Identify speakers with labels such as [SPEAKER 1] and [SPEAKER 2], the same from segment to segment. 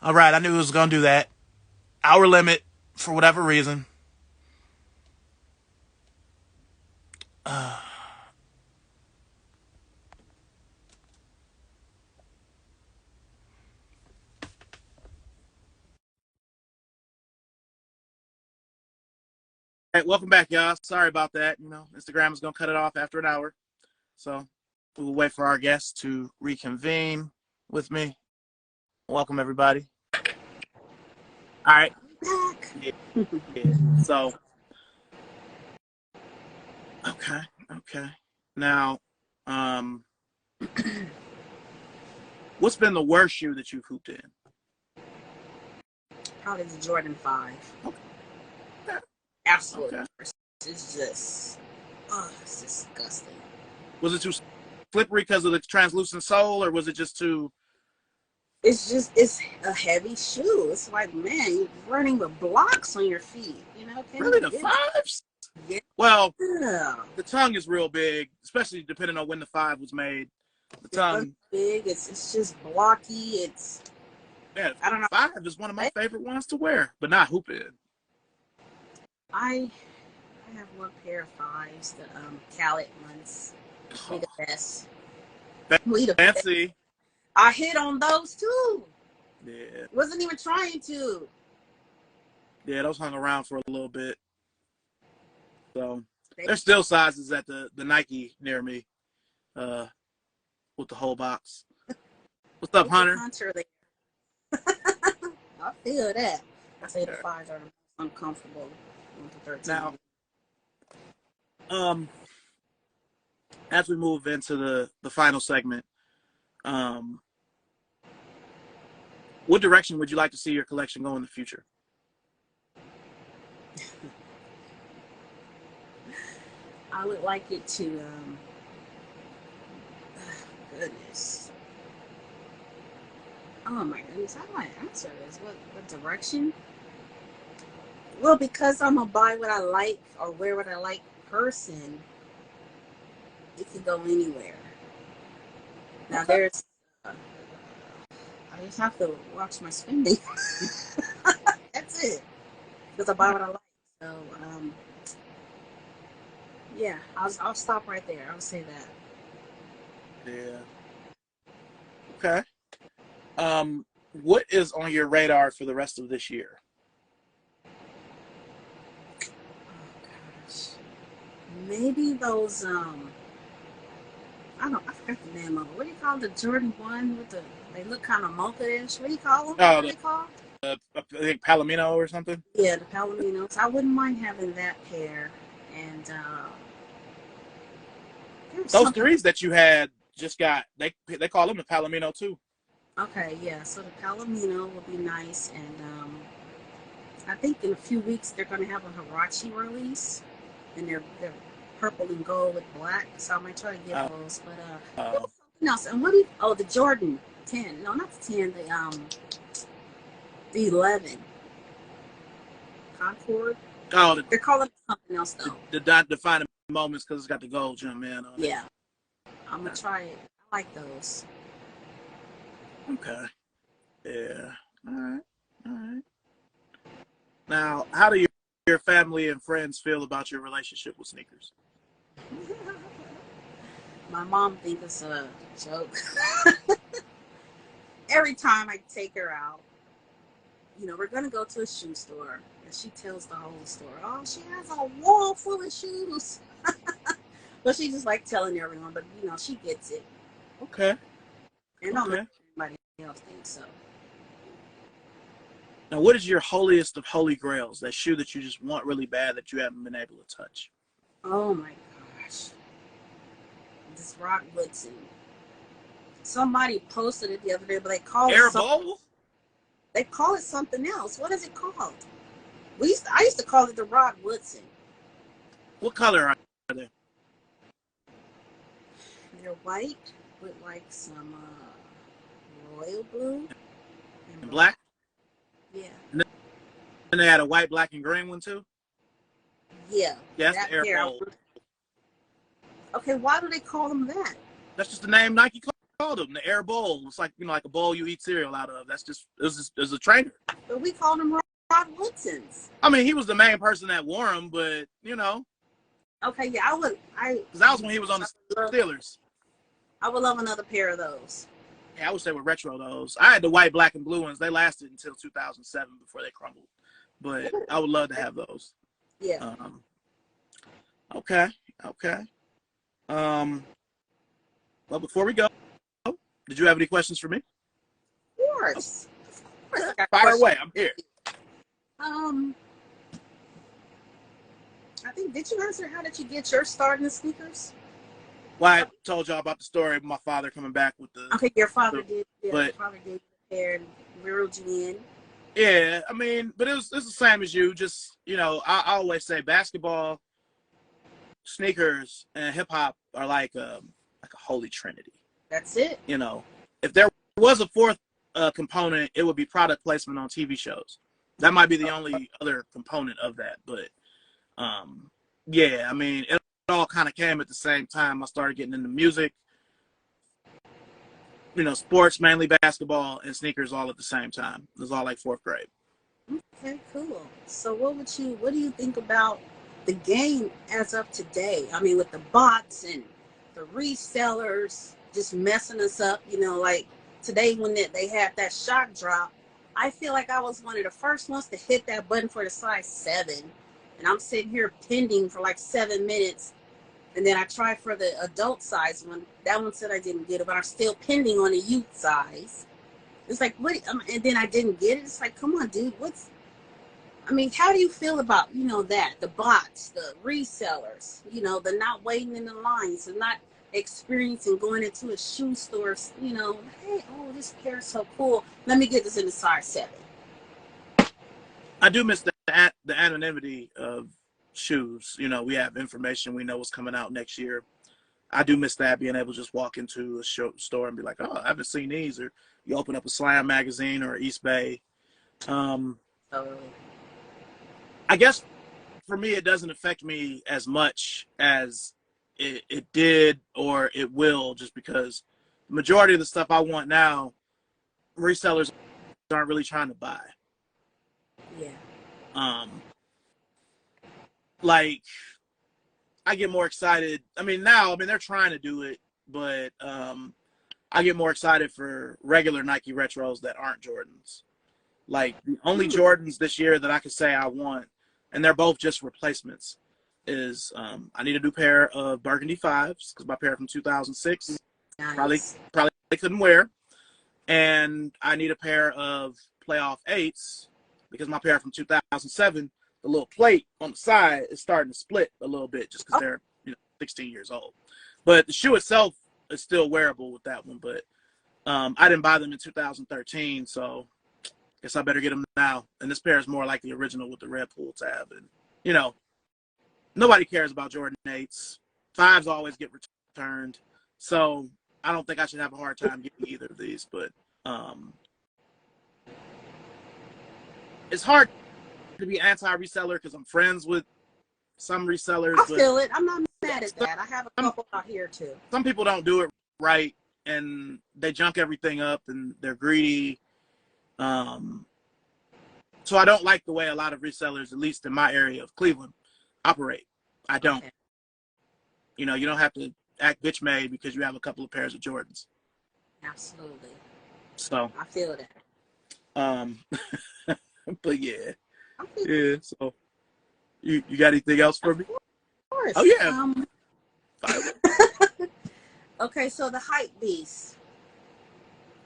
[SPEAKER 1] All right, I knew it was gonna do that. Hour limit for whatever reason. Hey, welcome back, y'all. Sorry about that. Instagram is gonna cut it off after an hour, so we will wait for our guests to reconvene with me. Welcome, everybody. All right. Yeah, yeah. So, okay, okay. Now, um, what's been the worst shoe that you've hooped in?
[SPEAKER 2] Probably the Jordan 5.
[SPEAKER 1] Okay.
[SPEAKER 2] Absolutely.
[SPEAKER 1] Okay.
[SPEAKER 2] It's just, oh, it's disgusting.
[SPEAKER 1] Was it too slippery because of the translucent sole, or was it just too?
[SPEAKER 2] It's a heavy shoe. It's like, man, you're running with blocks on your feet. Can
[SPEAKER 1] Really,
[SPEAKER 2] you
[SPEAKER 1] the
[SPEAKER 2] get
[SPEAKER 1] fives?
[SPEAKER 2] yeah.
[SPEAKER 1] Well, the tongue is real big, especially depending on when the five was made. The
[SPEAKER 2] It's
[SPEAKER 1] tongue,
[SPEAKER 2] big. It's just blocky.
[SPEAKER 1] yeah,
[SPEAKER 2] I don't know.
[SPEAKER 1] five is one of my favorite ones to wear, but not hoop in.
[SPEAKER 2] I have one pair of fives, the Khaled ones. We the best. We the best.
[SPEAKER 1] Fancy.
[SPEAKER 2] I hit on those too.
[SPEAKER 1] Yeah.
[SPEAKER 2] Wasn't even trying to.
[SPEAKER 1] Yeah, those hung around for a little bit. So there's still sizes at the Nike near me, with the whole box. What's up, Hunter?
[SPEAKER 2] Hunter there. I feel that. I say the fives are the most uncomfortable.
[SPEAKER 1] Now, as we move into the final segment, what direction would you like to see your collection go in the future?
[SPEAKER 2] I would like it to, goodness. Oh my goodness, how do I answer this? What direction? Well, because I'm a buy what I like or wear what I like person, it could go anywhere. Now there's, I just have to watch my spending. That's it. Because I buy what I like. So, yeah, I'll stop right there. I'll say that.
[SPEAKER 1] Yeah. Okay. What is on your radar for the rest of this year?
[SPEAKER 2] Oh gosh, maybe those I forgot the name of it. What do you call the Jordan 1 with they look kind of mocha-ish. What do you call them?
[SPEAKER 1] Oh,
[SPEAKER 2] What are they called?
[SPEAKER 1] I think Palomino or something.
[SPEAKER 2] Yeah, the Palominos. I wouldn't mind having that pair. And
[SPEAKER 1] Those threes that you had just got, they call them the Palomino too.
[SPEAKER 2] Okay, yeah. So the Palomino will be nice, and I think in a few weeks they're going to have a Hirachi release, and they're purple and gold with black. So I might try to get those. But there was something else. And what do you? Oh, the Jordan 10. No, not the 10. The 11 Concord.
[SPEAKER 1] Oh,
[SPEAKER 2] they're calling it something else though.
[SPEAKER 1] The defining moments because it's got the gold jump man on it.
[SPEAKER 2] Yeah, I'm gonna try it. I like those.
[SPEAKER 1] Okay. Yeah. All right. All right. Now, how do your family and friends feel about your relationship with sneakers?
[SPEAKER 2] My mom thinks it's a joke. Every time I take her out, we're gonna go to a shoe store, and she tells the whole store, "Oh, she has a wall full of shoes." But she just like telling everyone, but she gets it.
[SPEAKER 1] Okay.
[SPEAKER 2] And don't let anybody else think so.
[SPEAKER 1] Now, what is your holiest of holy grails? That shoe that you just want really bad that you haven't been able to touch?
[SPEAKER 2] Oh my gosh. This Rock Woodson. Somebody posted it the other day, but they call
[SPEAKER 1] Air
[SPEAKER 2] it
[SPEAKER 1] Bowl?
[SPEAKER 2] They call it something else. What is it called? I used to call it the Rock Woodson.
[SPEAKER 1] What color are they?
[SPEAKER 2] They're white with like some royal blue
[SPEAKER 1] and black.
[SPEAKER 2] Yeah.
[SPEAKER 1] And then they had a white, black, and green one too.
[SPEAKER 2] Yeah.
[SPEAKER 1] Yeah, that's the Air Bowl.
[SPEAKER 2] Okay, why do they call them that?
[SPEAKER 1] That's just the name Nike called. called them, the Air Bowl. It's like, like a bowl you eat cereal out of. That's just, it was a trainer.
[SPEAKER 2] But we called them Rod Woodsons.
[SPEAKER 1] I mean, he was the main person that wore them, but,
[SPEAKER 2] Okay, yeah,
[SPEAKER 1] because that was when he was on the Steelers.
[SPEAKER 2] I would love another pair of those.
[SPEAKER 1] Yeah, I wish they were retro those. I had the white, black, and blue ones. They lasted until 2007 before they crumbled. But I would love to have those.
[SPEAKER 2] Yeah.
[SPEAKER 1] Okay. Well, before we go, did you have any questions for me?
[SPEAKER 2] Of course.
[SPEAKER 1] Fire away. I'm here.
[SPEAKER 2] I think, did you answer how did you get your start in the sneakers?
[SPEAKER 1] Well, I told y'all about the story of my father coming back with the.
[SPEAKER 2] Okay, your father did. Yeah,
[SPEAKER 1] but,
[SPEAKER 2] your father did the pair and reeled you in.
[SPEAKER 1] Yeah, I mean, but it's the same as you. Just, I always say basketball, sneakers, and hip hop are like a holy trinity.
[SPEAKER 2] That's it.
[SPEAKER 1] If there was a fourth component, it would be product placement on TV shows. That might be the only other component of that. But, yeah, I mean, it all kind of came at the same time. I started getting into music, sports, mainly basketball, and sneakers all at the same time. It was all like fourth grade.
[SPEAKER 2] Okay, cool. So what do you think about the game as of today? I mean, with the bots and the resellers just messing us up, like today when they had that shock drop, I feel like I was one of the first ones to hit that button for the size 7. And I'm sitting here pending for like 7 minutes. And then I tried for the adult size one. That one said I didn't get it, but I'm still pending on the youth size. It's like, what? And then I didn't get it. It's like, come on, dude. How do you feel about, that? The bots, the resellers, the not waiting in the lines, the not experiencing going into a shoe store, hey, oh, this pair is so cool. Let me get this in the size 7.
[SPEAKER 1] I do miss the anonymity of shoes. We have information. We know what's coming out next year. I do miss that, being able to just walk into a store and be like, oh, I haven't seen these. Or you open up a Slam magazine or East Bay. I guess for me, it doesn't affect me as much as it did or it will, just because the majority of the stuff I want now, resellers aren't really trying to buy.
[SPEAKER 2] Yeah.
[SPEAKER 1] Like, I get more excited. They're trying to do it, but I get more excited for regular Nike retros that aren't Jordans. Like, the only Jordans this year that I could say I want, and they're both just replacements, is I need a new pair of Burgundy 5s, because my pair from 2006
[SPEAKER 2] nice.
[SPEAKER 1] probably couldn't wear. And I need a pair of playoff 8s, because my pair from 2007, the little plate on the side is starting to split a little bit just because they're 16 years old. But the shoe itself is still wearable with that one. But I didn't buy them in 2013, so I guess I better get them now. And this pair is more like the original with the red pull tab. And, nobody cares about Jordan 8s. 5s always get returned. So I don't think I should have a hard time getting either of these. But it's hard to be anti-reseller because I'm friends with some resellers.
[SPEAKER 2] I feel it. I'm not mad at that. I have a couple out here too.
[SPEAKER 1] Some people don't do it right, and they junk everything up, and they're greedy. So I don't like the way a lot of resellers, at least in my area of Cleveland, operate. I don't.
[SPEAKER 2] Okay.
[SPEAKER 1] You don't have to act bitch made because you have a couple of pairs of Jordans.
[SPEAKER 2] Absolutely.
[SPEAKER 1] So
[SPEAKER 2] I feel that.
[SPEAKER 1] But yeah. So you got anything else for me?
[SPEAKER 2] Of course.
[SPEAKER 1] Oh yeah.
[SPEAKER 2] Okay, so the hype beast,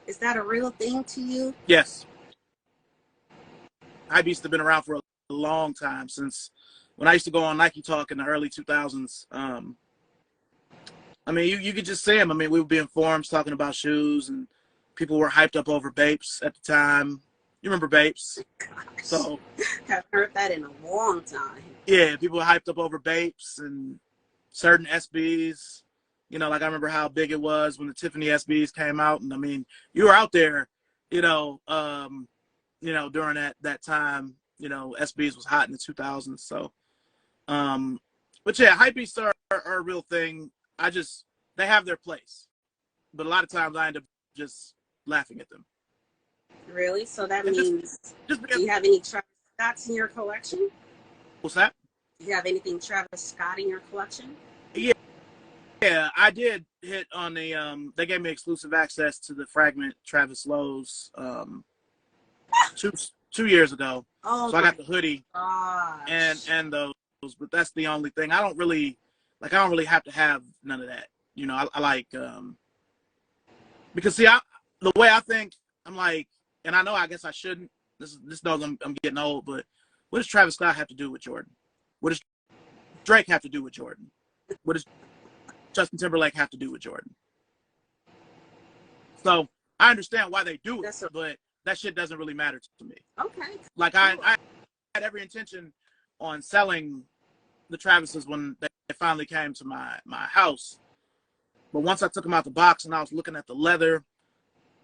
[SPEAKER 2] is that a real thing to you?
[SPEAKER 1] Yes. Hype beasts have been around for a long time, since when I used to go on Nike Talk in the early 2000s. You could just see them. We would be in forums talking about shoes, and people were hyped up over Bapes at the time. You remember Bapes?
[SPEAKER 2] Gosh.
[SPEAKER 1] So
[SPEAKER 2] I've heard that in a long time.
[SPEAKER 1] Yeah, people were hyped up over Bapes and certain SBs. I remember how big it was when the Tiffany SBs came out, and you were out there, during that time. SBs was hot in the 2000s. So, but yeah, hypebeasts are a real thing. They have their place. but a lot of times I end up just laughing at them.
[SPEAKER 2] Really? So that
[SPEAKER 1] And
[SPEAKER 2] means,
[SPEAKER 1] just
[SPEAKER 2] do
[SPEAKER 1] because,
[SPEAKER 2] you have any Travis Scotts in your collection?
[SPEAKER 1] what's that?
[SPEAKER 2] Do you have anything Travis Scott in your collection?
[SPEAKER 1] Yeah, yeah, I did hit on the they gave me exclusive access to the Fragment Travis Lowe's two 2 years ago.
[SPEAKER 2] Oh
[SPEAKER 1] So I
[SPEAKER 2] my
[SPEAKER 1] got the hoodie
[SPEAKER 2] gosh.
[SPEAKER 1] and those, but that's the only thing. I don't really have to have none of that. You know, I like because see, the way I think, I'm like, and I know I guess I shouldn't. This knows I'm getting old, but what does Travis Scott have to do with Jordan? What does Drake have to do with Jordan? What does Justin Timberlake have to do with Jordan? So I understand why they do it, but that shit doesn't really matter to me.
[SPEAKER 2] Okay.
[SPEAKER 1] Like
[SPEAKER 2] Cool.
[SPEAKER 1] I had every intention on selling the Travises when they finally came to my house, but once I took them out the box and I was looking at the leather,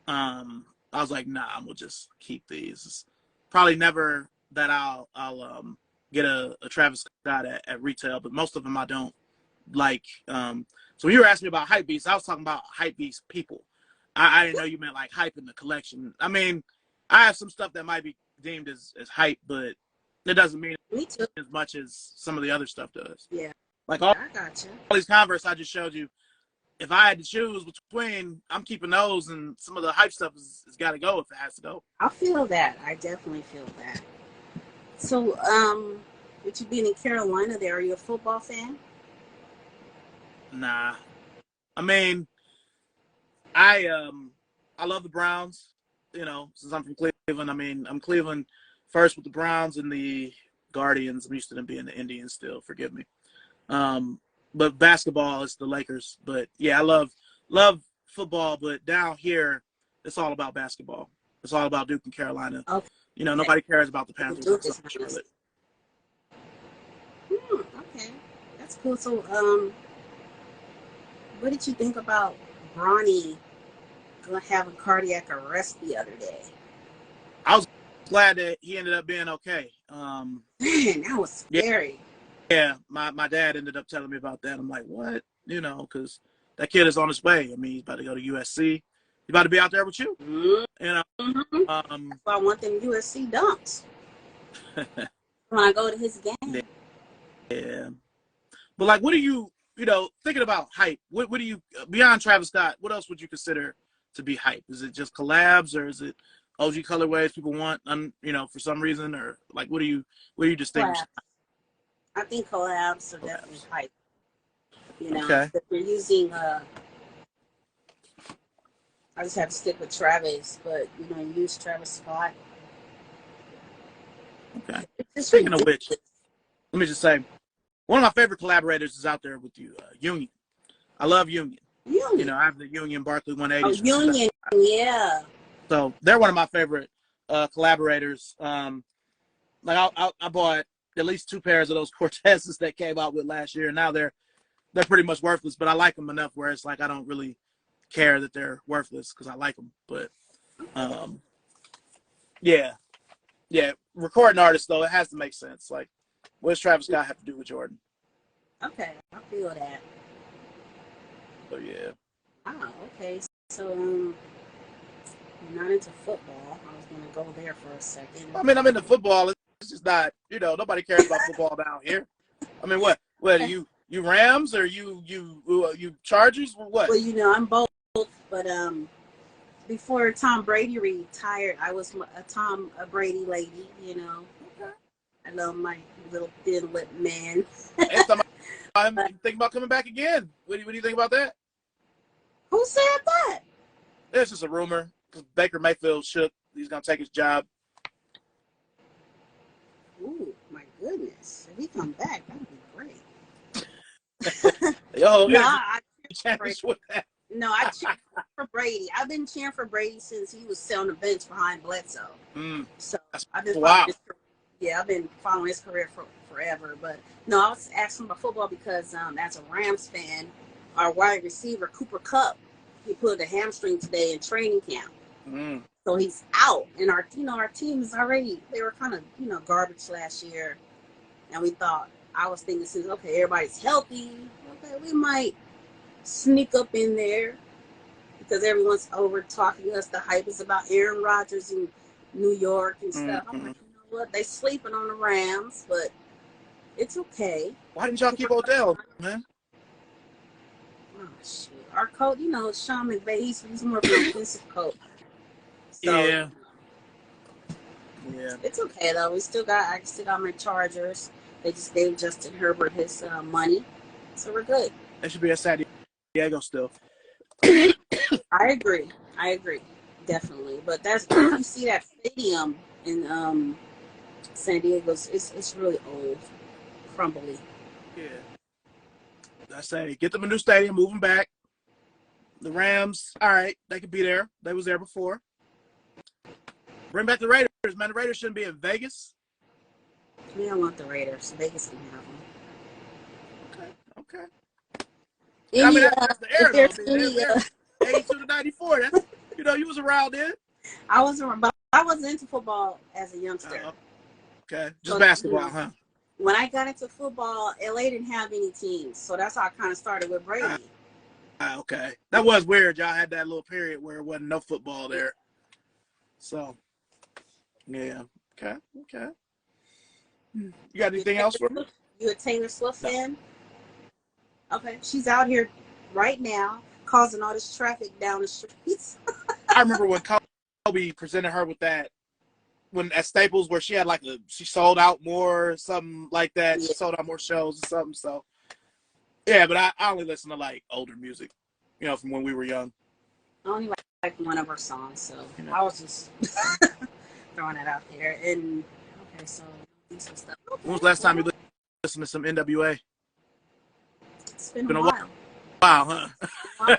[SPEAKER 1] I was like, nah, I'm gonna just keep these. It's probably never that I'll get a Travis Scott at retail, but most of them I don't like. So when you were asking me about hype beasts, I was talking about hype beast people. I didn't know you meant like hype in the collection. I mean, I have some stuff that might be deemed as hype, but it doesn't mean
[SPEAKER 2] Me too.
[SPEAKER 1] as much as some of the other stuff does.
[SPEAKER 2] Yeah.
[SPEAKER 1] Like
[SPEAKER 2] I got you.
[SPEAKER 1] all these Converse I just showed you, if I had to choose between, I'm keeping those, and some of the hype stuff has got to go if it has to go.
[SPEAKER 2] I feel that. I definitely feel that. So, with you being in Carolina there, are you a football fan?
[SPEAKER 1] Nah, I mean, I love the Browns. You know, since I'm from Cleveland, I mean, I'm Cleveland first with the Browns and the Guardians. I'm used to them being the Indians still. Forgive me. But basketball is the Lakers. But yeah, I love football. But down here, it's all about basketball. It's all about Duke and Carolina.
[SPEAKER 2] Okay.
[SPEAKER 1] You know, nobody cares about the Panthers
[SPEAKER 2] Duke
[SPEAKER 1] outside
[SPEAKER 2] is
[SPEAKER 1] of Charlotte.
[SPEAKER 2] okay. That's cool. So, what did you think about Bronny gonna have a cardiac arrest the other day?
[SPEAKER 1] I was glad that he ended up being okay.
[SPEAKER 2] Man, that was scary.
[SPEAKER 1] Yeah, my dad ended up telling me about that. I'm like, what? You know, because that kid is on his way. I mean, he's about to go to USC. He's about to be out there with you.
[SPEAKER 2] Mm-hmm.
[SPEAKER 1] You know,
[SPEAKER 2] That's why I want them USC dunks when I go to his game.
[SPEAKER 1] Yeah, but like, what do you thinking about hype? What do you, beyond Travis Scott? What else would you consider to be hype? Is it just collabs, or is it OG colorways people want, for some reason, or like what do you distinguish?
[SPEAKER 2] I think collabs are definitely hype. You know,
[SPEAKER 1] okay.
[SPEAKER 2] If you're using, I just have to stick with Travis, but use Travis Scott.
[SPEAKER 1] Okay. Speaking of which, let me just say, one of my favorite collaborators is out there with you, Union. I love Union. You know, I have the Union Barkley 180s.
[SPEAKER 2] Oh, Union, yeah.
[SPEAKER 1] So they're one of my favorite collaborators. Like I bought at least 2 pairs of those Cortezes that came out with last year. Now they're pretty much worthless, but I like them enough where it's like I don't really care that they're worthless because I like them. But yeah, recording artists though, it has to make sense. Like, what does Travis Scott have to do with Jordan?
[SPEAKER 2] Okay, I feel that.
[SPEAKER 1] So yeah.
[SPEAKER 2] Oh, okay. So you're not into football. I was gonna go there for a second.
[SPEAKER 1] I mean, I'm into football. It's just not, nobody cares about football down here. I mean, what are you Rams or you Chargers or what?
[SPEAKER 2] Well, I'm both, but before Tom Brady retired, I was a Brady lady.
[SPEAKER 1] Okay.
[SPEAKER 2] I love my little thin lip man.
[SPEAKER 1] I'm thinking about coming back again. What do you think about that?
[SPEAKER 2] Who said that?
[SPEAKER 1] It's just a rumor. Baker Mayfield shook. He's gonna take his job.
[SPEAKER 2] Ooh, my goodness! If he come back, that would be great. No, I cheer for Brady. I've been cheering for Brady since he was on the bench behind Bledsoe. So I've been I've been following his career for forever. But no, I was asking about football because as a Rams fan, our wide receiver Cooper Kupp, he pulled a hamstring today in training camp. So he's out, and our team is already, they were kind of garbage last year, and I was thinking, since everybody's healthy, we might sneak up in there. because everyone's over talking us. The hype is about Aaron Rodgers in New York and stuff. I'm like, you know what? They sleeping on the Rams, but it's okay.
[SPEAKER 1] Why didn't y'all keep Odell, man?
[SPEAKER 2] Oh, shit. Our coach, you know, Sean McVay, he's more of an offensive coach. So,
[SPEAKER 1] Yeah.
[SPEAKER 2] It's okay, though. I still got my Chargers. They just gave Justin Herbert his money. So we're good.
[SPEAKER 1] They should be at San Diego still.
[SPEAKER 2] I agree. Definitely. But that's, you see that stadium in San Diego, it's really old, crumbly.
[SPEAKER 1] Yeah. I say, get them a new stadium, move them back. The Rams, all right, they could be there. They was there before. Bring back the Raiders, man. The Raiders shouldn't be in Vegas.
[SPEAKER 2] We don't want the Raiders. Vegas can have them.
[SPEAKER 1] Okay.
[SPEAKER 2] Any,
[SPEAKER 1] I mean, that's the era,
[SPEAKER 2] if
[SPEAKER 1] though.
[SPEAKER 2] there's any,
[SPEAKER 1] 82 to 94. That's, you know, you was around then.
[SPEAKER 2] I wasn't into football as a youngster.
[SPEAKER 1] Okay. Just basketball, huh?
[SPEAKER 2] When I got into football, LA didn't have any teams. So that's how I kind of started with Brady.
[SPEAKER 1] Okay. That was weird. Y'all had that little period where there wasn't no football there. So, yeah. Okay. You got anything else for me?
[SPEAKER 2] You a Taylor Swift fan? Okay. She's out here right now causing all this traffic down the streets.
[SPEAKER 1] I remember when Kobe presented her with that, when at Staples, where she had she sold out more, something like that. She sold out more shows or something. So, yeah, but I only listen to older music, you know, from when we were young.
[SPEAKER 2] I only like one of her songs, so I was just throwing that out there. And okay, so some stuff. Okay,
[SPEAKER 1] when was the last time you listened to some NWA?
[SPEAKER 2] It's been a while.
[SPEAKER 1] Wow, huh?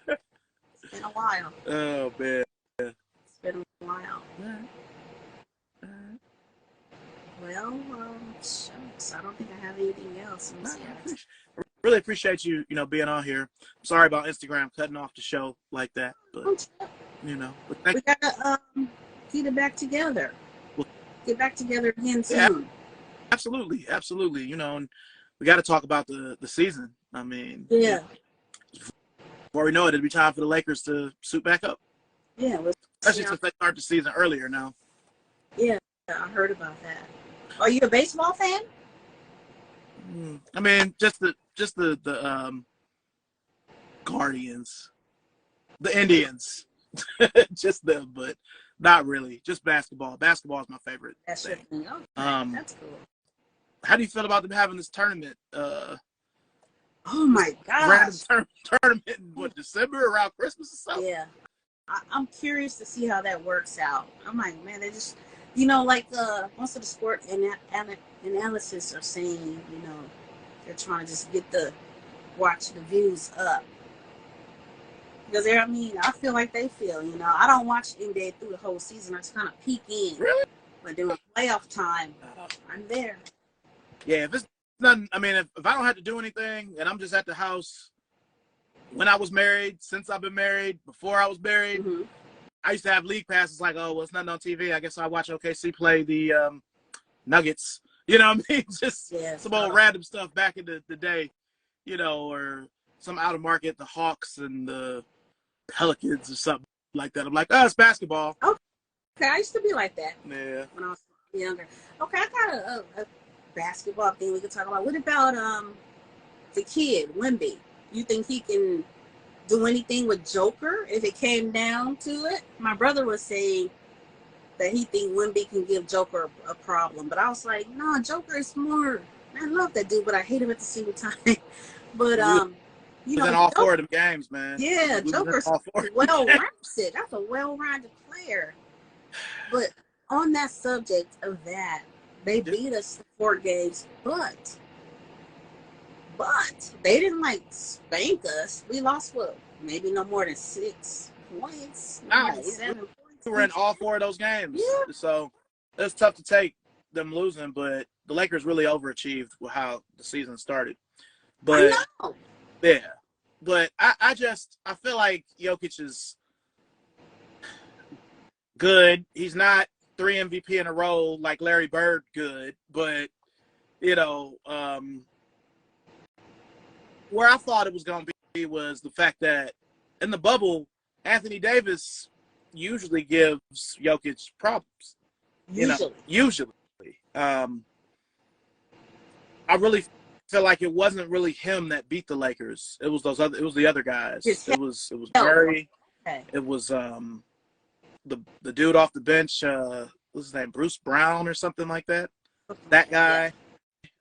[SPEAKER 2] It's been a while.
[SPEAKER 1] Oh man.
[SPEAKER 2] It's been a while. Well, shucks. I don't think I have anything else.
[SPEAKER 1] I really appreciate you, being on here. Sorry about Instagram cutting off the show like that, but but
[SPEAKER 2] we gotta get it back together. Get back together again soon.
[SPEAKER 1] Yeah, absolutely. And we got to talk about the season. I mean, before we know it, it'll be time for the Lakers to suit back up.
[SPEAKER 2] Yeah,
[SPEAKER 1] especially since they start the season earlier now.
[SPEAKER 2] Yeah, I heard about that. Are you a baseball fan?
[SPEAKER 1] I mean, just the Guardians, the Indians, just them, but not really. Just basketball. Basketball is my favorite.
[SPEAKER 2] That's
[SPEAKER 1] thing.
[SPEAKER 2] your thing. Okay, that's cool.
[SPEAKER 1] How do you feel about them having this tournament?
[SPEAKER 2] Oh my gosh!
[SPEAKER 1] Tournament in December around Christmas or something?
[SPEAKER 2] Yeah, I'm curious to see how that works out. I'm like, man, they just. Most of the sport analysts are saying, they're trying to just watch the views up. Because I feel like they feel, I don't watch NBA through the whole season. I just kind of peek in.
[SPEAKER 1] Really?
[SPEAKER 2] But during playoff time, I'm there.
[SPEAKER 1] Yeah, if it's nothing, I mean, if I don't have to do anything and I'm just at the house when I was married, since I've been married, before I was married, I used to have league passes it's nothing on TV. I guess I watch OKC play the Nuggets. You know what I mean? Just some old random stuff back in the day, or some out of market, the Hawks and the Pelicans or something like that. I'm like, it's basketball.
[SPEAKER 2] Okay, I used to be like that.
[SPEAKER 1] Yeah.
[SPEAKER 2] When I was younger. Okay, I got a basketball thing we could talk about. What about the kid, Wemby? You think he can do anything with Joker if it came down to it? My brother was saying that he think Wemby can give Joker a problem, but I was like, no, Joker is more. I love that dude, but I hate him at the same time. But
[SPEAKER 1] all four of them games, man.
[SPEAKER 2] Yeah, Joker's well-rounded. That's a well-rounded player. But on that subject of that, they beat us 4 games, but they didn't spank us. We lost maybe no more than 6 points.
[SPEAKER 1] No, 7 points. We were in all 4 of those games. Yeah. So it's tough to take them losing, but the Lakers really overachieved with how the season started. But
[SPEAKER 2] I know.
[SPEAKER 1] Yeah. But I feel like Jokic is good. He's not 3 MVP in a row like Larry Bird good, but where I thought it was going to be was the fact that in the bubble, Anthony Davis usually gives Jokic problems. Usually. I really feel like it wasn't really him that beat the Lakers. It was the other guys. It was Murray.
[SPEAKER 2] Okay.
[SPEAKER 1] It was the dude off the bench, what's his name? Bruce Brown or something like that. That guy. Yeah.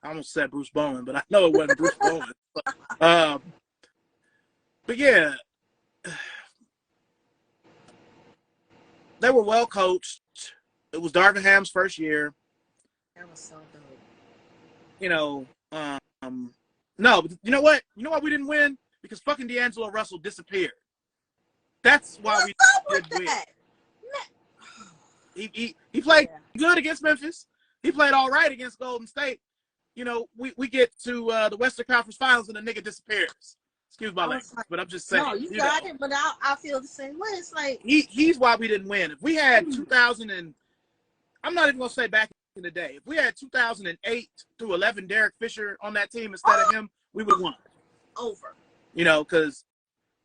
[SPEAKER 1] I almost said Bruce Bowen, but I know it wasn't Bruce Bowen. But yeah, they were well coached. It was Darvin Ham's first year.
[SPEAKER 2] That was so dope.
[SPEAKER 1] No, but you know what? You know why we didn't win? Because fucking D'Angelo Russell disappeared. That's why we didn't win. He played good against Memphis. He played all right against Golden State. We get to the Western Conference Finals and the nigga disappears. Excuse my language, but I'm just saying. No,
[SPEAKER 2] you got it, but I feel the same way. It's like
[SPEAKER 1] he's why we didn't win. If we had 2000 and I'm not even gonna say back in the day. If we had 2008 through 11 Derek Fisher on that team instead of him, we would have won.
[SPEAKER 2] Over.
[SPEAKER 1] Because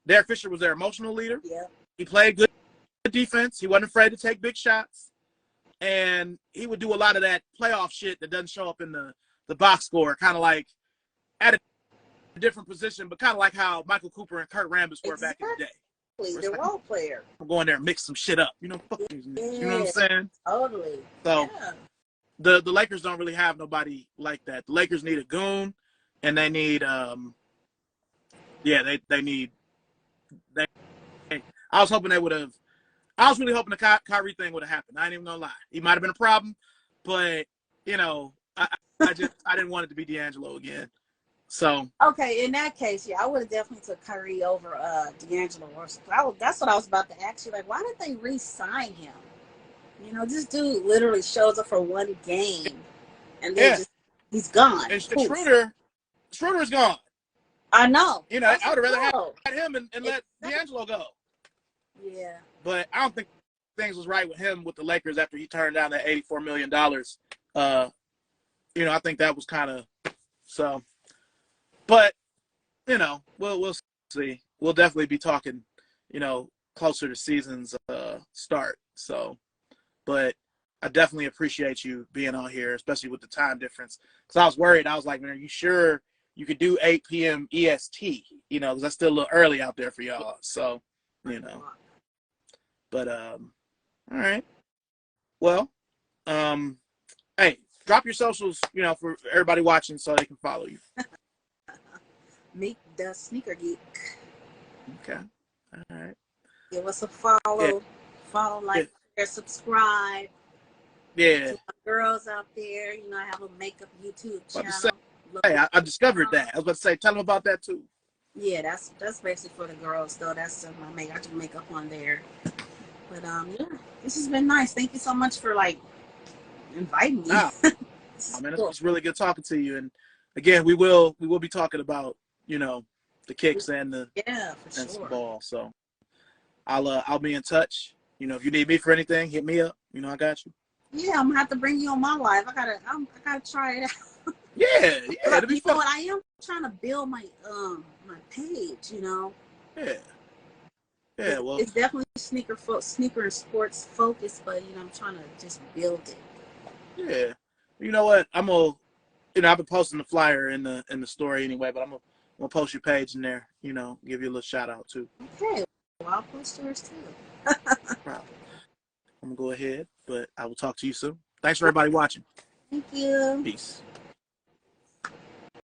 [SPEAKER 1] Derek Fisher was their emotional leader.
[SPEAKER 2] Yeah.
[SPEAKER 1] He played good defense. He wasn't afraid to take big shots. And he would do a lot of that playoff shit that doesn't show up in the box score, kind of like at a different position, but kind of like how Michael Cooper and Kurt Rambis were back in the day.
[SPEAKER 2] They're role player.
[SPEAKER 1] I'm going there and mix some shit up. Fuck these niggas. You know what I'm saying?
[SPEAKER 2] Totally.
[SPEAKER 1] So the Lakers don't really have nobody like that. The Lakers need a goon, and they need I was hoping they would have. I was really hoping the Kyrie thing would have happened. I ain't even gonna lie. He might have been a problem, but I didn't want it to be D'Angelo again. So
[SPEAKER 2] okay, in that case, I would have definitely took Kyrie over D'Angelo Russell. That's what I was about to ask you. Like, why did they re-sign him? This dude literally shows up for one game, and then he's gone.
[SPEAKER 1] And Schroeder's gone.
[SPEAKER 2] I know.
[SPEAKER 1] I would have rather had him and let D'Angelo go.
[SPEAKER 2] Yeah.
[SPEAKER 1] But I don't think things was right with him with the Lakers after he turned down that $84 million. I think that was kind of so. But, we'll see. We'll definitely be talking, closer to season's start. So, but I definitely appreciate you being on here, especially with the time difference. Because I was worried. I was like, man, are you sure you could do 8 p.m. EST? Because that's still a little early out there for y'all. So, But, all right. Well, hey, drop your socials, for everybody watching so they can follow you.
[SPEAKER 2] Meet the Sneaker Geek.
[SPEAKER 1] Okay. All right.
[SPEAKER 2] Give us a follow. Yeah. Follow, like, share, subscribe.
[SPEAKER 1] Yeah.
[SPEAKER 2] To my girls out there, I have a makeup YouTube channel.
[SPEAKER 1] Hey, I discovered that. I was about to say, tell them about that too.
[SPEAKER 2] Yeah, that's basically for the girls, though. That's my makeup. I do makeup on there. But this has been nice. Thank you so much for inviting me.
[SPEAKER 1] Man, it's really good talking to you. And again, we will be talking about the kicks and the some ball. So I'll be in touch. If you need me for anything, hit me up. I got you.
[SPEAKER 2] Yeah, I'm gonna have to bring you on my live. I gotta try it out.
[SPEAKER 1] Yeah, it'll be fun.
[SPEAKER 2] What I am trying to build my my page.
[SPEAKER 1] Yeah. Yeah, well,
[SPEAKER 2] it's definitely sneaker and sports focused, but I'm trying to just build it.
[SPEAKER 1] Yeah, you know what? I'm gonna, I've been posting the flyer in the story anyway, but I'm gonna post your page in there. Give you a little shout out too.
[SPEAKER 2] Okay, well, I'll post yours too.
[SPEAKER 1] No problem. I'm gonna go ahead, but I will talk to you soon. Thanks for everybody watching.
[SPEAKER 2] Thank you.
[SPEAKER 1] Peace.